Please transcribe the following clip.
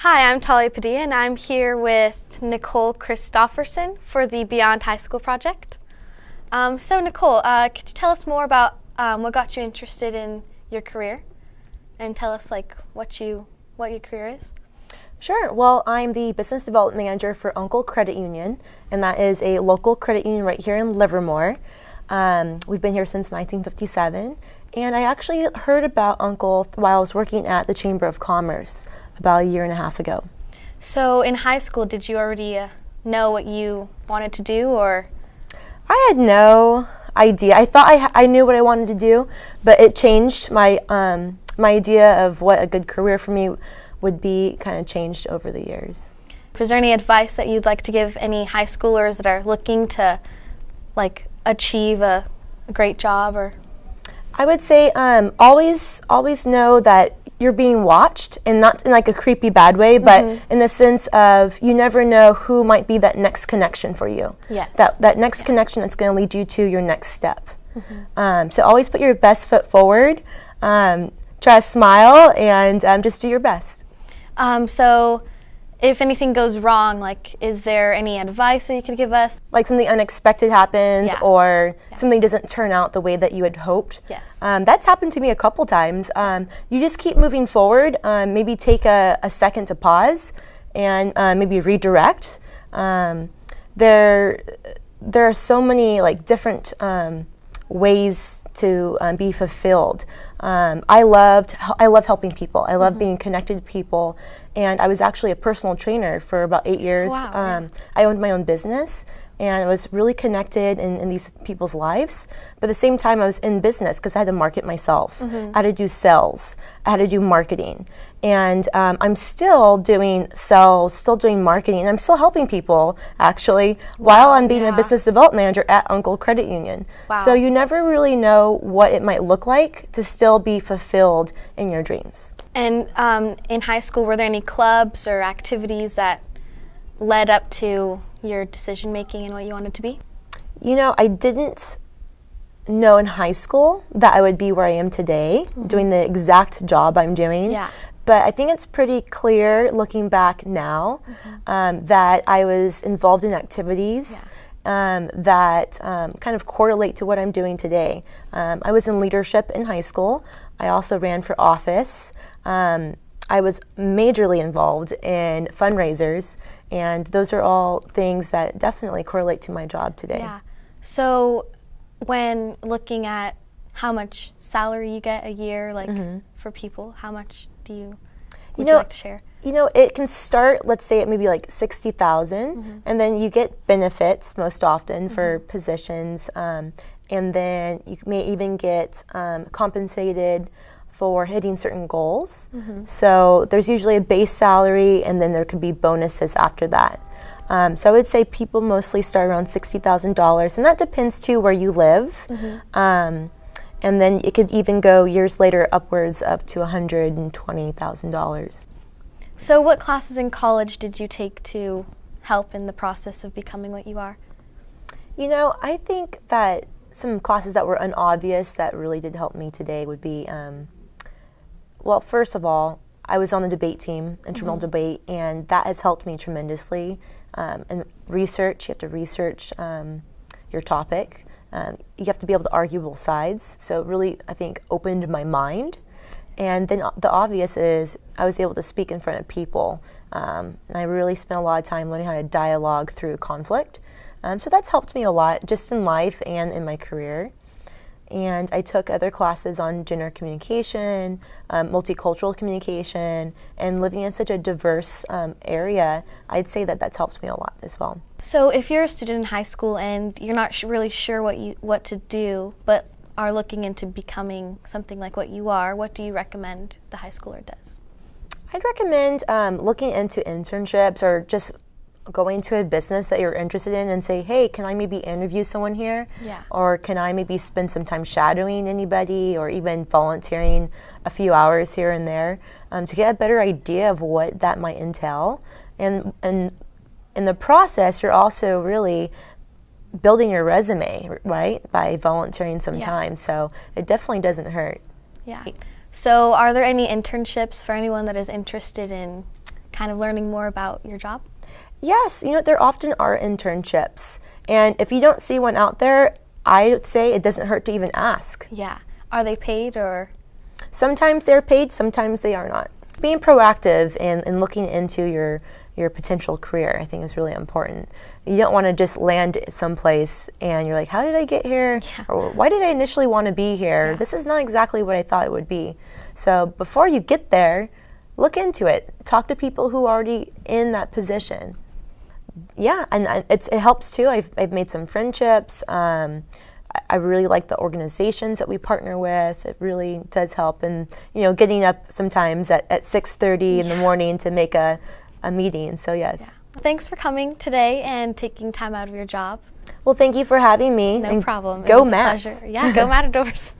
Hi, I'm Talia Padilla, and I'm here with Nichole Christofferson for the Beyond High School project. So Nichole, could you tell us more about what got you interested in your career, and tell us what your career is? Sure. Well, I'm the Business Development Manager for Uncle Credit Union, and that is a local credit union right here in Livermore. We've been here since 1957, and I actually heard about Uncle while I was working at the Chamber of Commerce about a year and a half ago. So in high school, did you already know what you wanted to do, or? I had no idea. I thought I knew what I wanted to do, but it changed. My idea of what a good career for me would be kind of changed over the years. Is there any advice that you'd like to give any high schoolers that are looking to achieve a great job? Or I would say always know that you're being watched, and not in a creepy bad way, but in the sense of you never know who might be that next connection for you. Yes. That next connection that's going to lead you to your next step. So always put your best foot forward. Try to smile and just do your best. So if anything goes wrong, is there any advice that you could give us? Like something unexpected happens, or something doesn't turn out the way that you had hoped. Yes. That's happened to me a couple times. You just keep moving forward. Maybe take a second to pause and maybe redirect. There are so many different ways to be fulfilled. I love helping people. I love being connected to people, and I was actually a personal trainer for about 8 years. Wow, I owned my own business, and I was really connected in these people's lives. But at the same time, I was in business because I had to market myself. I had to do sales. I had to do marketing. And I'm still doing sales, still doing marketing, and I'm still helping people, actually, while I'm being a business development manager at Uncle Credit Union. Wow. So you never really know what it might look like to still be fulfilled in your dreams. And in high school, were there any clubs or activities that led up to your decision making and what you wanted to be? You know, I didn't know in high school that I would be where I am today, doing the exact job I'm doing. Yeah. But I think it's pretty clear looking back now that I was involved in activities that kind of correlate to what I'm doing today. I was in leadership in high school. I also ran for office. I was majorly involved in fundraisers, and those are all things that definitely correlate to my job today. Yeah. So when looking at how much salary you get a year, for people, how much would you like to share? You know, it can start, let's say, at maybe $60,000, and then you get benefits most often for positions, and then you may even get compensated for hitting certain goals. So there's usually a base salary, and then there could be bonuses after that. So I would say people mostly start around $60,000, and that depends too where you live. And then it could even go years later upwards up to $120,000. So what classes in college did you take to help in the process of becoming what you are? You know, I think that some classes that were unobvious that really did help me today would be, well, first of all, I was on the debate team, intramural debate, and that has helped me tremendously. And research, you have to research your topic. You have to be able to argue both sides. So it really, I think, opened my mind. And then the obvious is I was able to speak in front of people. And I really spent a lot of time learning how to dialogue through conflict. So that's helped me a lot, just in life and in my career. And I took other classes on gender communication, multicultural communication, and living in such a diverse area, I'd say that that's helped me a lot as well. So if you're a student in high school and you're not really sure what to do, but are looking into becoming something like what you are, what do you recommend the high schooler does? I'd recommend looking into internships, or just going to a business that you're interested in and say, hey, can I maybe interview someone here? Yeah. Or can I maybe spend some time shadowing anybody, or even volunteering a few hours here and there to get a better idea of what that might entail. And in the process, you're also really building your resume, right, by volunteering some time. So it definitely doesn't hurt. Yeah. So are there any internships for anyone that is interested in kind of learning more about your job? Yes, there often are internships. And if you don't see one out there, I would say it doesn't hurt to even ask. Yeah. Are they paid or? Sometimes they're paid, sometimes they are not. Being proactive and looking into your potential career, I think, is really important. You don't want to just land someplace and you're like, how did I get here? Yeah. Or why did I initially want to be here? Yeah. This is not exactly what I thought it would be. So before you get there, look into it. Talk to people who are already in that position. Yeah, and it helps too. I've made some friendships. I really like the organizations that we partner with. It really does help. And, getting up sometimes at 6:30 in the morning to make a meeting. So, yes. Yeah. Thanks for coming today and taking time out of your job. Well, thank you for having me. No problem. Go Mats. Pleasure. Yeah, go Matadors.